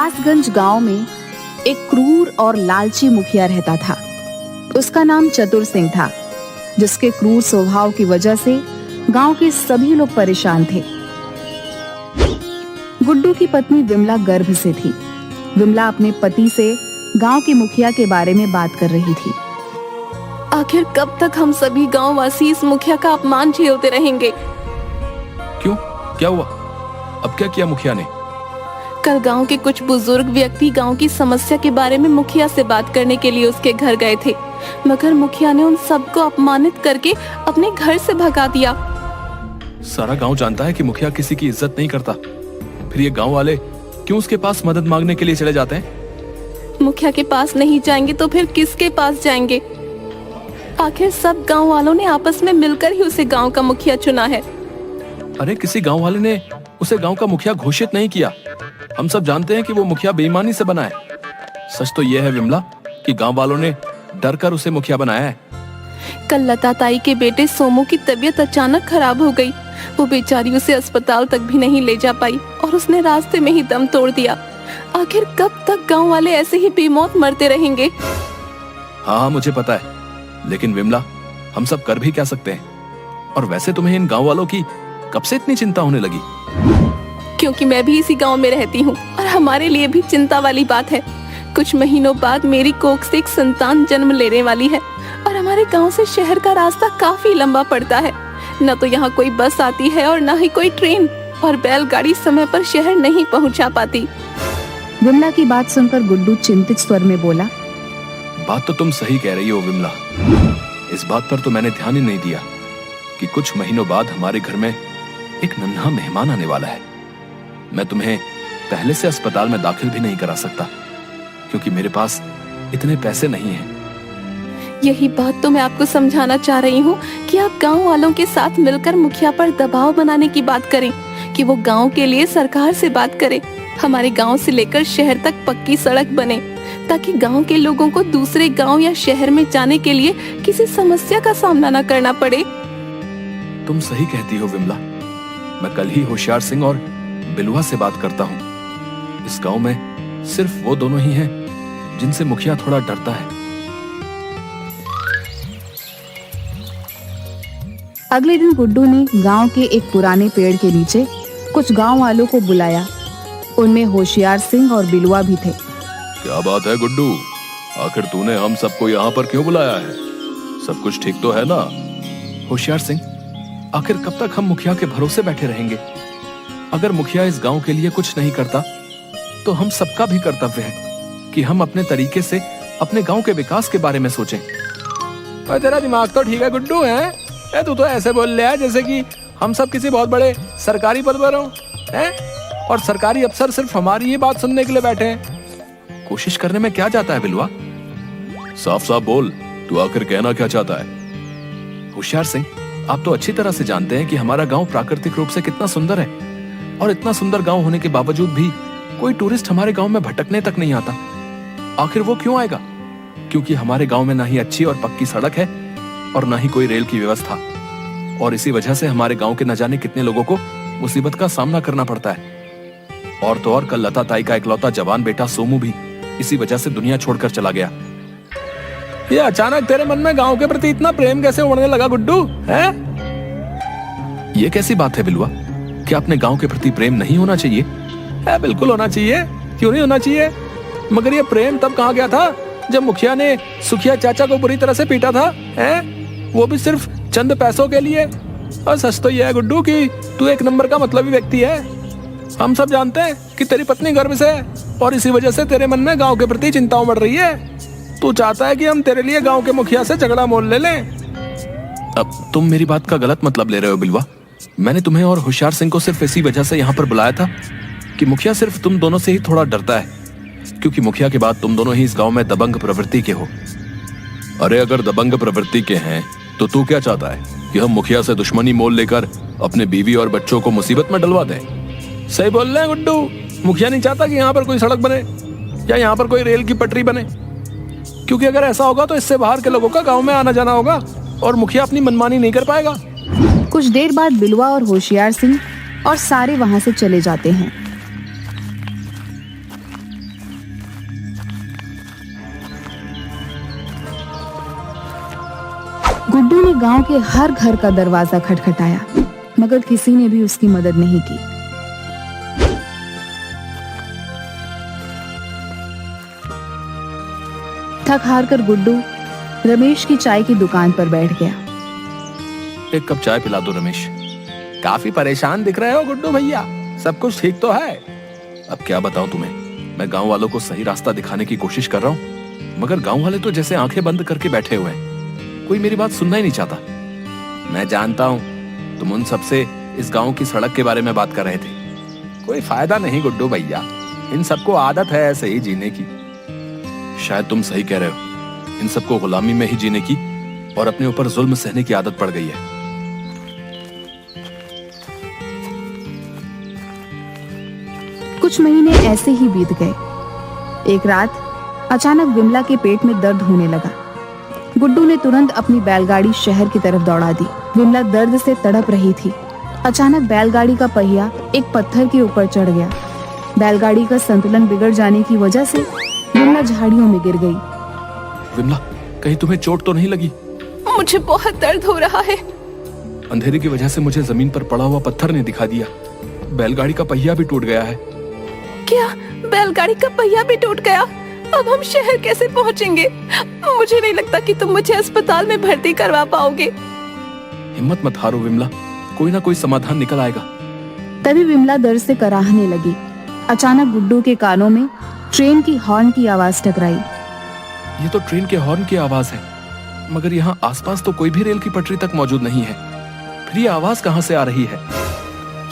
कासगंज गांव में एक क्रूर और लालची मुखिया रहता था। उसका नाम चतुर सिंह था, जिसके क्रूर स्वभाव की वजह से गांव के सभी लोग परेशान थे। गुड्डू की पत्नी विमला गर्भ से थी। विमला अपने पति से गांव के मुखिया के बारे में बात कर रही थी। आखिर कब तक हम सभी गांव वासी इस मुखिया का अपमान झेलते रहेंगे? क्यों, क्या हुआ? अब क्या किया मुखिया ने? कल गांव के कुछ बुजुर्ग व्यक्ति गांव की समस्या के बारे में मुखिया से बात करने के लिए उसके घर गए थे, मगर मुखिया ने उन सबको अपमानित करके अपने घर से भगा दिया। सारा गांव जानता है कि मुखिया किसी की इज्जत नहीं करता, फिर ये गांव वाले क्यों उसके पास मदद मांगने के लिए चले जाते हैं? मुखिया के पास नहीं जाएंगे तो फिर किसके पास जाएंगे? आखिर सब गांव वालों ने आपस में मिलकर ही उसे गांव का मुखिया चुना है। अरे किसी गांव वाले ने उसे गांव का मुखिया घोषित नहीं किया। हम सब जानते हैं कि वो मुखिया बेईमानी से बना है। सच तो यह है विमला कि गांव वालों ने डर कर उसे मुखिया बनाया है। कल लता ताई के बेटे सोमू की तबीयत अचानक खराब हो गई। वो बेचारी उसे अस्पताल तक भी नहीं ले जा पाई और उसने रास्ते में ही दम तोड़ दिया। आखिर कब तक गांव वाले ऐसे ही बेमौत मरते रहेंगे? हाँ, मुझे पता है, लेकिन विमला हम सब कर भी क्या सकते हैं? और वैसे तुम्हें इन गांव वालों की कब से इतनी चिंता होने लगी? क्योंकि मैं भी इसी गांव में रहती हूँ और हमारे लिए भी चिंता वाली बात है। कुछ महीनों बाद मेरी कोख से एक संतान जन्म लेने वाली है और हमारे गांव से शहर का रास्ता काफी लंबा पड़ता है। न तो यहाँ कोई बस आती है और न ही कोई ट्रेन, और बैलगाड़ी समय पर शहर नहीं पहुँचा पाती। विमला की बात सुनकर गुड्डू चिंतित स्वर में बोला, बात तो तुम सही कह रही हो विमला। इस बात पर तो मैंने ध्यान ही नहीं दिया कि कुछ महीनों बाद हमारे घर में एक नन्हा मेहमान आने वाला है। मैं तुम्हें पहले से अस्पताल में दाखिल भी नहीं करा सकता, क्योंकि मेरे पास इतने पैसे नहीं हैं। यही बात तो मैं आपको समझाना चाह रही हूँ कि आप गांव वालों के साथ मिलकर मुखिया पर दबाव बनाने की बात करें कि वो गांव के लिए सरकार से बात करे। हमारे गांव से लेकर शहर तक पक्की सड़क बने, ताकि गांव के लोगों को दूसरे गांव या शहर में जाने के लिए किसी समस्या का सामना न करना पड़े। तुम सही कहती हो विमला। मैं कल ही होशियार सिंह और बिलुआ से बात करता हूँ। इस गांव में सिर्फ वो दोनों ही हैं जिनसे मुखिया थोड़ा डरता है। अगले दिन गुड्डू ने गांव के एक पुराने पेड़ के नीचे कुछ गांव वालों को बुलाया। उनमें होशियार सिंह और बिलुआ भी थे। क्या बात है गुड्डू, आखिर तूने हम सबको यहाँ पर क्यों बुलाया है? सब कुछ ठीक तो है ना? होशियार सिंह, आखिर कब तक हम मुखिया के भरोसे बैठे रहेंगे? अगर मुखिया इस गांव के लिए कुछ नहीं करता तो हम सबका भी कर्तव्य है कि हम अपने तरीके से अपने गांव के विकास के बारे में सोचें। और तेरा दिमाग तो ठीक है गुड्डू, है? तू तो ऐसे बोल रहा है जैसे कि हम सब किसी बहुत बड़े सरकारी पद पर हो, हैं? और सरकारी अफसर सिर्फ हमारी ही बात सुनने के लिए बैठे हैं। कोशिश करने में क्या जाता है बिलुआ? साफ साफ बोल, तू आखिर कहना क्या चाहता है? होशियार सिंह, आप तो अच्छी तरह से जानते हैं कि हमारा गांव प्राकृतिक रूप से कितना सुंदर है, और इतना सुंदर गांव होने के बावजूद भी कोई टूरिस्ट हमारे गांव में भटकने तक नहीं आता। आखिर वो क्यों आएगा? क्योंकि हमारे गांव में ना ही अच्छी और पक्की सड़क है और ना ही कोई रेल की व्यवस्था, और इसी वजह से हमारे गांव के न जाने कितने लोगों को मुसीबत का सामना करना पड़ता है। और तो और कल लता ताई का इकलौता जवान बेटा सोमू भी इसी वजह से दुनिया छोड़कर चला गया। ये अचानक तेरे मन में गांव के प्रति इतना प्रेम कैसे उमड़ने लगा गुड्डू, है? ये कैसी बात है बिलुआ? क्या अपने गांव के प्रति प्रेम नहीं होना चाहिए? है, बिल्कुल होना चाहिए। क्यों नहीं होना चाहिए? मगर ये प्रेम तब कहाँ गया था जब मुखिया ने सुखिया चाचा को बुरी तरह से पीटा था, हैं? वो भी सिर्फ चंद पैसों के लिए। और सच तो ये है गुड्डू कि तू एक नंबर का मतलबी व्यक्ति है। हम सब जानते हैं कि तेरी पत्नी गर्भ से है और इसी वजह से तेरे मन में गांव के प्रति चिंता उमड़ रही है। तू चाहता है कि हम तेरे लिए गांव के मुखिया से झगड़ा मोल ले लें। अब तुम मेरी बात का गलत मतलब ले रहे हो बिलुआ। मैंने तुम्हें और होशियार सिंह को सिर्फ इसी वजह से यहाँ पर बुलाया था कि मुखिया सिर्फ तुम दोनों से ही थोड़ा डरता है, क्योंकि मुखिया के बाद तुम दोनों ही इस गांव में दबंग प्रवृत्ति के हो। अरे अगर दबंग प्रवृत्ति के हैं तो तू क्या चाहता है कि हम मुखिया से दुश्मनी मोल लेकर अपने बीवी और बच्चों को मुसीबत में डलवा दें? सही बोल रहे हैं गुड्डू। मुखिया नहीं चाहता कि यहाँ पर कोई सड़क बने या यहाँ पर कोई रेल की पटरी बने, क्योंकि अगर ऐसा होगा तो इससे बाहर के लोगों का गांव में आना जाना होगा और मुखिया अपनी मनमानी नहीं कर पाएगा। कुछ देर बाद बिलुआ और होशियार सिंह और सारे वहां से चले जाते हैं। गांव के हर घर का दरवाजा खटखटाया, मगर किसी ने भी उसकी मदद नहीं की। थक हार कर गुड्डू रमेश की चाय की दुकान पर बैठ गया। एक कप चाय पिला दो रमेश। काफी परेशान दिख रहे हो गुड्डू भैया, सब कुछ ठीक तो है? अब क्या बताऊं तुम्हें, मैं गांव वालों को सही रास्ता दिखाने की कोशिश कर रहा हूं, मगर गांव वाले तो जैसे आंखें बंद करके बैठे हुए हैं, कोई मेरी बात सुनना ही नहीं चाहता। मैं जानता हूँ तुम उन सबसे इस गांव की सड़क के बारे में बात कर रहे थे। कोई फायदा नहीं गुड्डू भैया, इन सबको आदत है ऐसे ही जीने की। शायद तुम सही कह रहे हो, इन सबको गुलामी में ही जीने की और अपने ऊपर जुल्म सहने की आदत पड़ गई है। कुछ महीने ऐसे ही बीत गए। एक रात अचानक विमला के पेट में दर्द होने लगा। गुड्डू ने तुरंत अपनी बैलगाड़ी शहर की तरफ दौड़ा दी। विमला दर्द से तड़प रही थी। अचानक बैलगाड़ी का पहिया एक पत्थर के ऊपर चढ़ गया। बैलगाड़ी का संतुलन बिगड़ जाने की वजह से विमला झाड़ियों में गिर गई। विमला, कहीं तुम्हें चोट तो नहीं लगी? मुझे बहुत दर्द हो रहा है। अंधेरे की वजह से मुझे जमीन पर पड़ा हुआ पत्थर ने दिखा दिया। बैलगाड़ी का पहिया भी टूट गया है। क्या बैलगाड़ी का पहिया भी टूट गया? अब हम शहर कैसे पहुंचेंगे? मुझे नहीं लगता कि तुम मुझे अस्पताल में भर्ती करवा पाओगे। हिम्मत मत हारो विमला, कोई ना कोई समाधान निकल आएगा। तभी विमला दर्द से कराहने लगी। अचानक गुड्डू के कानों में ट्रेन की हॉर्न की आवाज टकराई। ये तो ट्रेन के हॉर्न की आवाज है, मगर यहाँ आसपास तो कोई भी रेल की पटरी तक मौजूद नहीं है। फिर ये आवाज कहाँ से आ रही है?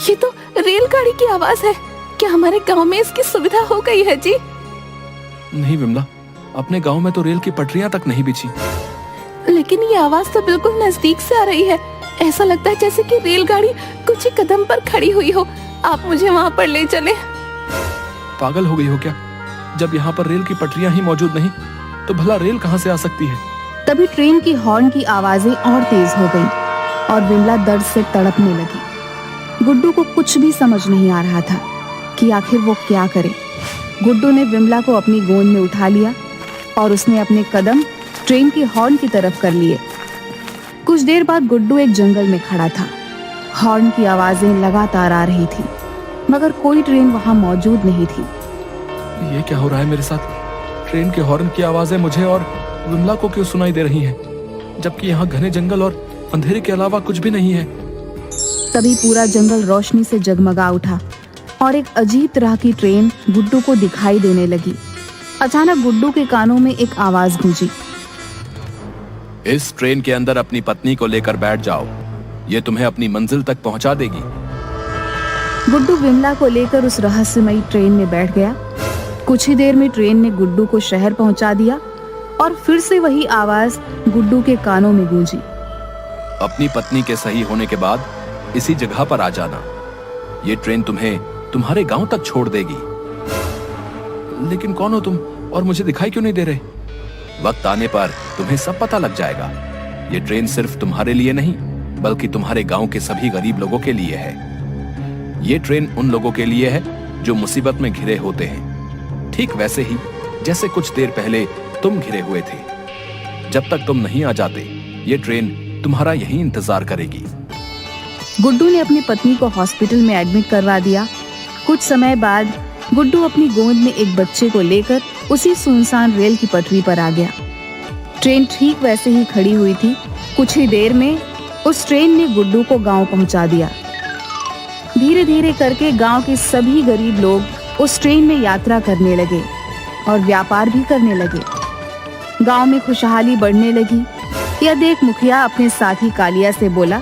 ये तो रेलगाड़ी की आवाज है। क्या हमारे गांव में इसकी सुविधा हो गई है जी? नहीं विमला, अपने गांव में तो रेल की पटरियां तक नहीं बिछी। लेकिन ये आवाज तो बिल्कुल नजदीक से आ रही है। ऐसा लगता है जैसे कि रेलगाड़ी कुछ ही कदम पर खड़ी हुई हो। आप मुझे वहाँ पर ले चले। पागल हो गई हो क्या? जब यहाँ पर रेल की पटरियां ही मौजूद नहीं तो भला रेल कहाँ से आ सकती है? तभी ट्रेन की हॉर्न की आवाजें और तेज हो गईं और विमला दर्द से तड़पने लगी। गुड्डू को कुछ भी समझ नहीं आ रहा था कि आखिर वो क्या करे। गुड्डू ने विमला को अपनी गोद में उठा लिया और उसने अपने कदम ट्रेन की हॉर्न की तरफ कर लिए। कुछ देर बाद गुड्डू एक जंगल में खड़ा था। हॉर्न की आवाजें लगातार आ रही थी, मगर कोई ट्रेन वहां मौजूद नहीं थी। ये क्या हो रहा है मेरे साथ? ट्रेन के हॉर्न की आवाजें मुझे और विमला को क्यों सुनाई दे रही हैं, जबकि यहाँ घने जंगल और अंधेरे के अलावा कुछ भी नहीं है। तभी पूरा जंगल रोशनी से जगमगा उठा और एक अजीब तरह की ट्रेन गुड्डू को दिखाई देने लगी। अचानक गुड्डू के कानों में एक आवाज गूंजी। इस ट्रेन के अंदर अपनी पत्नी को लेकर बैठ जाओ, ये तुम्हें अपनी मंजिल तक पहुंचा देगी। गुड्डू विमला को लेकर उस रहस्यमयी ट्रेन में बैठ गया। कुछ ही देर में ट्रेन ने गुड्डू को शहर पहुंचा दिया और फिर से वही आवाज गुड्डू के कानों में गूंजी। अपनी पत्नी के सही होने के बाद इसी जगह पर आ जाना, ये ट्रेन तुम्हें तुम्हारे गांव तक छोड़ देगी। लेकिन कौन हो तुम और मुझे दिखाई क्यों नहीं दे रहे? वक्त आने पर तुम्हें सब पता लग जाएगा। ये ट्रेन सिर्फ तुम्हारे लिए नहीं, बल्कि तुम्हारे गांव के सभी गरीब लोगों के लिए है। ये ट्रेन उन लोगों के लिए है जो मुसीबत में घिरे होते हैं, ठीक वैसे ही जैसे कुछ देर पहले तुम घिरे हुए थे। जब तक तुम नहीं आ जाते, ये ट्रेन तुम्हारा यहीं इंतजार करेगी। गुड्डू ने अपनी पत्नी को हॉस्पिटल में एडमिट करवा दिया। कुछ समय बाद गुड्डू अपनी गोद में एक बच्चे को लेकर उसी सुनसान रेल की पटरी पर आ गया। ट्रेन ठीक वैसे ही खड़ी हुई थी। कुछ ही देर में उस ट्रेन ने गुड्डू को गांव पहुंचा दिया। धीरे धीरे करके गांव के सभी गरीब लोग उस ट्रेन में यात्रा करने लगे और व्यापार भी करने लगे। गांव में खुशहाली बढ़ने लगी। यह देख मुखिया अपने साथी कालिया से बोला,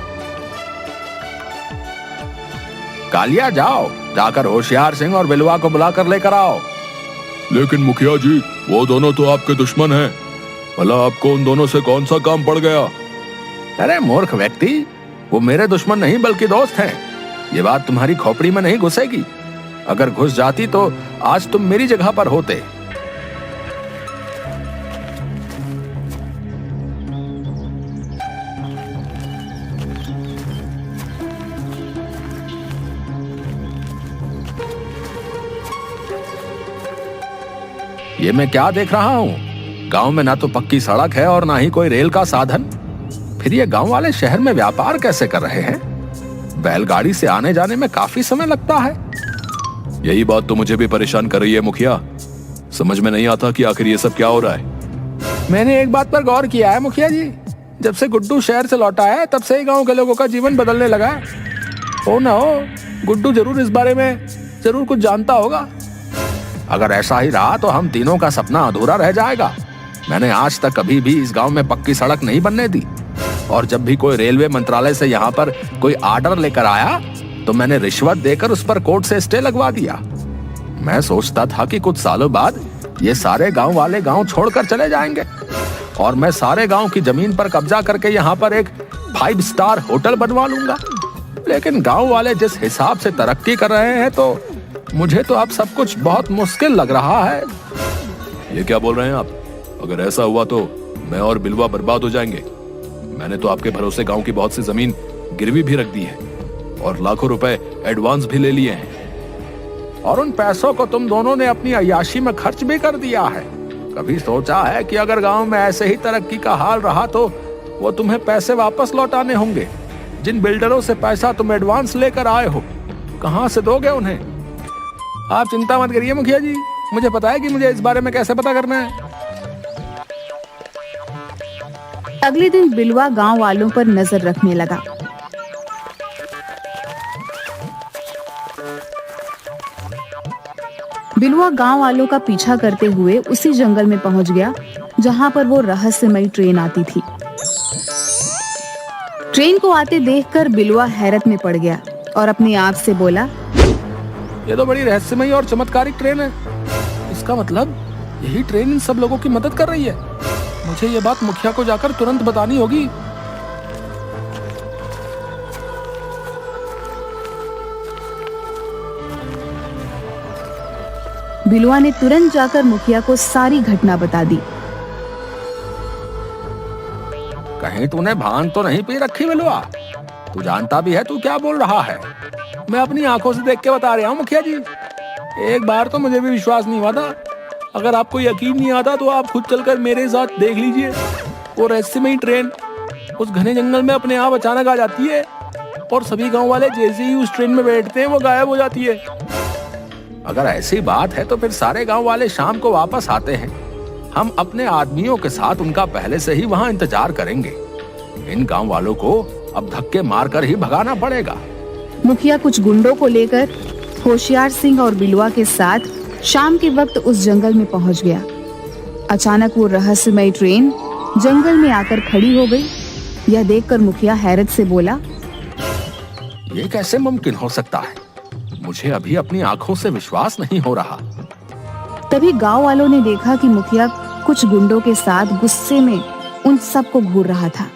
कालिया जाओ, जाकर होशियार सिंह और बिलवा को बुलाकर लेकर आओ। लेकिन मुखिया जी, वो दोनों तो आपके दुश्मन हैं। भला आपको उन दोनों से कौन सा काम पड़ गया? अरे मूर्ख व्यक्ति, वो मेरे दुश्मन नहीं बल्कि दोस्त हैं। ये बात तुम्हारी खोपड़ी में नहीं घुसेगी। अगर घुस जाती तो आज तुम मेरी जगह पर होते। ये मैं क्या देख रहा हूँ? गांव में ना तो पक्की सड़क है और ना ही कोई रेल का साधन। फिर ये गांव वाले शहर में व्यापार कैसे कर रहे हैं? बैलगाड़ी से आने जाने में काफी समय लगता है। यही बात तो मुझे भी परेशान कर रही है मुखिया। समझ में नहीं आता कि आखिर ये सब क्या हो रहा है। मैंने एक बात पर गौर किया है मुखिया जी, जब से गुड्डू शहर से लौटा है तब से ही गांव के लोगों का जीवन बदलने लगा है। हो ना हो, गुड्डू जरूर इस बारे में जरूर कुछ जानता होगा। अगर ऐसा ही रहा तो हम तीनों का सपना अधूरा रह जाएगा। मैंने आज तक कभी भी इस गांव में पक्की सड़क नहीं बनने दी, और जब भी कोई रेलवे मंत्रालय से यहाँ पर कोई आर्डर लेकर आया तो मैंने रिश्वत देकर उस पर कोर्ट से स्टे लगवा दिया। मैं सोचता था कि कुछ सालों बाद ये सारे गांव वाले गांव छोड़कर चले जाएंगे और मैं सारे गांव की जमीन पर कब्जा करके यहाँ पर एक 5 स्टार होटल बनवा लूंगा। लेकिन गांव वाले जिस हिसाब से तरक्की कर रहे हैं तो मुझे तो अब सब कुछ बहुत मुश्किल लग रहा है। ये क्या बोल रहे हैं आप? अगर ऐसा हुआ तो मैं और बिलवा बर्बाद हो जाएंगे। मैंने तो आपके भरोसे गांव की बहुत सी जमीन गिरवी भी रख दी है और लाखों रुपए एडवांस भी ले लिए हैं। और उन पैसों को तुम दोनों ने अपनी अय्याशी में खर्च भी कर दिया है। कभी सोचा है कि अगर गांव में ऐसे ही तरक्की का हाल रहा तो वो तुम्हें पैसे वापस लौटाने होंगे? जिन बिल्डरों से पैसा तुम एडवांस लेकर आए हो, कहां से दोगे उन्हें? आप चिंता मत करिए मुखिया जी, मुझे पता है कि मुझे इस बारे में कैसे पता करना है। अगले दिन बिलवा गांव वालों पर नजर रखने लगा। बिलवा गांव वालों का पीछा करते हुए उसी जंगल में पहुंच गया जहां पर वो रहस्यमयी ट्रेन आती थी। ट्रेन को आते देखकर बिलवा हैरत में पड़ गया और अपने आप से बोला, ये तो बड़ी रहस्यमयी और चमत्कारिक ट्रेन है। इसका मतलब यही ट्रेन इन सब लोगों की मदद कर रही है। मुझे ये बात मुखिया को जाकर तुरंत बतानी होगी। बिलवा ने तुरंत जाकर मुखिया को सारी घटना बता दी। कहीं तूने भांग तो नहीं पी रखी बिलवा? तू जानता भी है तू क्या बोल रहा है? मैं अपनी आंखों से देख के बता रहा हूँ मुखिया जी। एक बार तो मुझे भी विश्वास नहीं हुआ था। अगर आपको यकीन नहीं आता तो आप खुद चलकर मेरे साथ देख लीजिए। वो रहस्यमयी ट्रेन उस घने जंगल में अपने आप अचानक आ जाती है और सभी गांव वाले जैसे ही उस ट्रेन में बैठते हैं वो गायब हो जाती है। अगर ऐसी बात है तो फिर सारे गांव वाले शाम को वापस आते हैं। हम अपने आदमियों के साथ उनका पहले से ही वहां इंतजार करेंगे। इन गांव वालों को अब धक्के मारकर ही भगाना पड़ेगा। मुखिया कुछ गुंडों को लेकर होशियार सिंह और बिलवा के साथ शाम के वक्त उस जंगल में पहुंच गया। अचानक वो रहस्यमयी ट्रेन जंगल में आकर खड़ी हो गई। यह देखकर मुखिया हैरत से बोला, ये कैसे मुमकिन हो सकता है? मुझे अभी अपनी आंखों से विश्वास नहीं हो रहा। तभी गांव वालों ने देखा कि मुखिया कुछ गुंडों के साथ गुस्से में उन सबको घूर रहा था।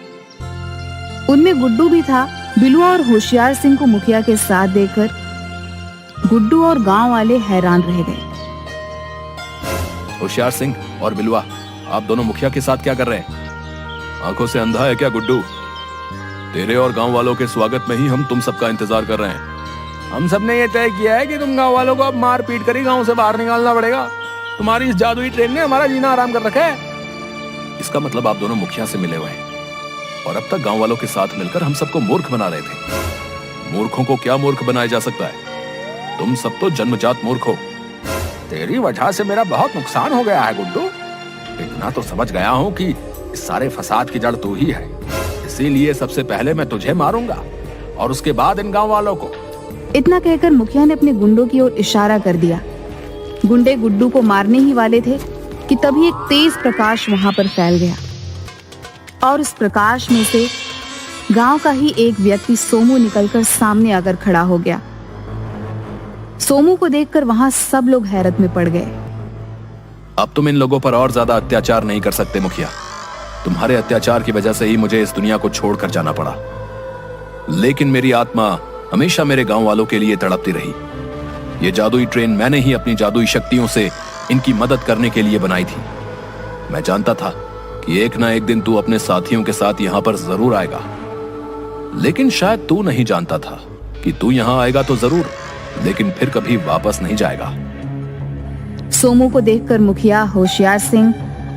उनमें गुड्डू भी था। बिलवा और होशियार सिंह को मुखिया के साथ देखकर गुड्डू और गांव वाले हैरान रह गए। होशियार सिंह और बिलवा, आप दोनों मुखिया के साथ क्या कर रहे हैं? आंखों से अंधा है क्या गुड्डू? तेरे और गांव वालों के स्वागत में ही हम तुम सबका इंतजार कर रहे हैं। हम सब ने ये तय किया है कि तुम गांव वालों को अब मार पीट कर ही गांव से बाहर निकालना पड़ेगा। तुम्हारी इस जादुई ट्रेन ने हमारा जीना आराम कर रखा है। इसका मतलब आप दोनों मुखिया से मिले हुए हैं और अब तक गांव वालों के साथ मिलकर हम सबको मूर्ख बना रहे थे। मूर्खों को क्या मूर्ख बनाया जा सकता है? तुम सब तो जन्मजात मूर्ख हो। तेरी वजह से मेरा बहुत नुकसान हो गया है गुड्डू। इतना तो समझ गया हूँ कि इस सारे फसाद की जड़ तू ही है। इसीलिए सबसे पहले मैं तुझे मारूंगा और उसके बाद इन गांव वालों को। इतना कहकर मुखिया ने अपने गुंडों की ओर इशारा कर दिया। गुंडे गुड्डू को मारने ही वाले थे कि तभी एक तेज प्रकाश वहां पर फैल गया और उस प्रकाश में से गांव का ही एक व्यक्ति सोमू निकलकर सामने आकर खड़ा हो गया। सोमू को देखकर वहां सब लोग हैरत में पड़ गए। अब तुम इन लोगों पर और ज्यादा अत्याचार नहीं कर सकते मुखिया। तुम्हारे अत्याचार की वजह से ही मुझे इस दुनिया को छोड़कर जाना पड़ा। लेकिन मेरी आत्मा हमेशा मेरे गांव वालों के लिए तड़पती रही। ये जादुई ट्रेन मैंने ही अपनी जादुई शक्तियों से इनकी मदद करने के लिए बनाई थी। मैं जानता था कि एक ना एक दिन तू अपने साथियों के साथ यहाँ पर जरूर आएगा, लेकिन शायद तू नहीं जानता था कि तू यहाँ आएगा तो जरूर, लेकिन फिर कभी वापस नहीं जाएगा। सोमू को देखकर मुखिया, होशियार सिंह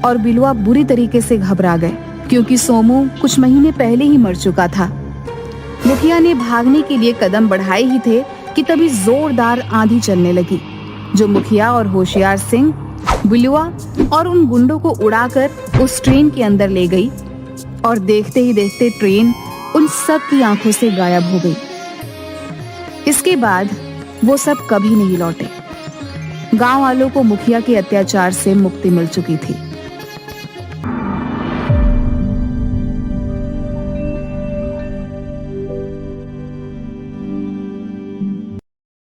और बिलवा बुरी तरीके से घबरा गए क्योंकि सोमू कुछ महीने पहले ही मर चुका था। मुखिया ने भागने के लिए कदम बढ़ाए ही थे कि तभी जोरदार आंधी चलने लगी, जो मुखिया और होशियार सिंह, बिलुआ और उन गुंडों को उड़ाकर उस ट्रेन के अंदर ले गई और देखते ही देखते ट्रेन उन सब की आंखों से गायब हो गई। इसके बाद वो सब कभी नहीं लौटे। गांव वालों को मुखिया के अत्याचार से मुक्ति मिल चुकी थी।